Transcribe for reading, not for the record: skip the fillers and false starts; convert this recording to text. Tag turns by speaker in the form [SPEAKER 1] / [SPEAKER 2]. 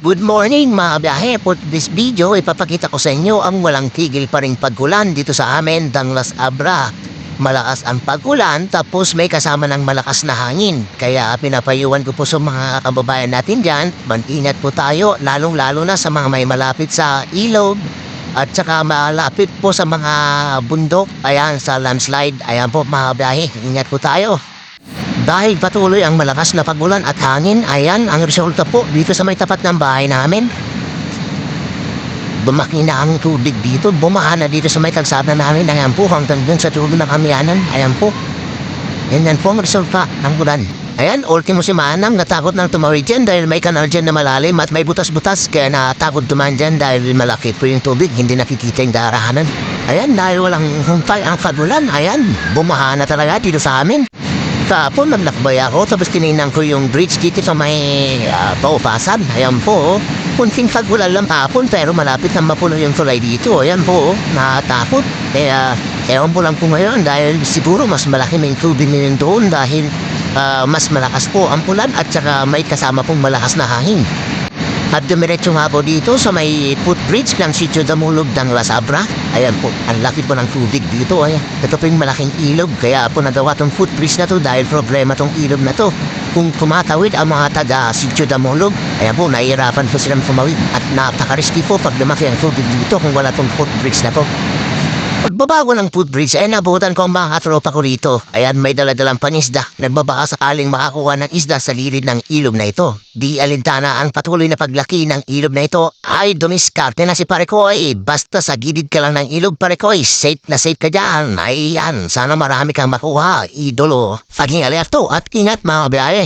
[SPEAKER 1] Good morning mga biyahe. For this video, ipapakita ko sa inyo ang walang tigil pa ring pag-ulan dito sa amin, Danglas Abra. Malakas ang pag-ulan tapos may kasama ng malakas na hangin. Kaya pinapayuhan ko po sa mga kababayan natin dyan, mag-ingat po tayo lalong-lalo na sa mga may malapit sa ilog at saka malapit po sa mga bundok. Ayan, sa landslide. Ayan po mga biyahe, ingat po tayo. Dahil patuloy ang malakas na pag-ulan at hangin, ayan ang resulta po dito sa may tapat ng bahay namin. Bumaki na ang tubig dito, bumaha na dito sa may kalsada namin, ayan po hanggang dun sa tulo ng kamyanan, ayan po. Yan po ang resulta ng ulan. Ayan, ultimo si Manang natakot nang tumawid dyan dahil may kanal dyan na malalim at may butas-butas kaya natakot dumaan dyan dahil malaki po yung tubig, hindi nakikita yung darahanan. Ayan, dahil walang humpay ang pag-ulan, ayan, bumaha na talaga dito sa amin. Tapos naglakbay ako, tapos tininan ko yung bridge dito sa may paupasan. Ayan po, kunting pag-ulan lang tapon pero malapit na mapuno yung tulay dito. Ayan po, nakatakot. Kaya ewan po lang po ngayon dahil siguro mas malaki may tubig ngayon doon dahil mas malakas po ang ulan at saka may kasama pong malakas na hangin. At dumiretso nga po dito sa may footbridge ng Sitio Damulog Danglas Abra. Ayan po, ang laki po ng tubig dito. Ayan. Ito po yung malaking ilog. Kaya po nagawa tong footbridge na to dahil problema tong ilog na to. Kung tumatawid ang mga taga Sitio Damulog, ayan po, nahihirapan po silang tumawid. At napaka-risky po pag lumaki ang tubig dito kung wala tong footbridge na to. Pagbabago ng footbridge ay nabutan ko ang mga tropa ko rito. Ayan, may daladalang panisda. Nagbabaka sakaling makakuha ng isda sa lirid ng ilog na ito. Di alintana ang patuloy na paglaki ng ilog na ito ay dumiskarte na si Parekoy. Basta sa gilid ka lang ng ilog, Parekoy, safe na safe ka dyan. Ay yan, sana marami kang makuha, idolo. Paging alerto at ingat mga biyahe.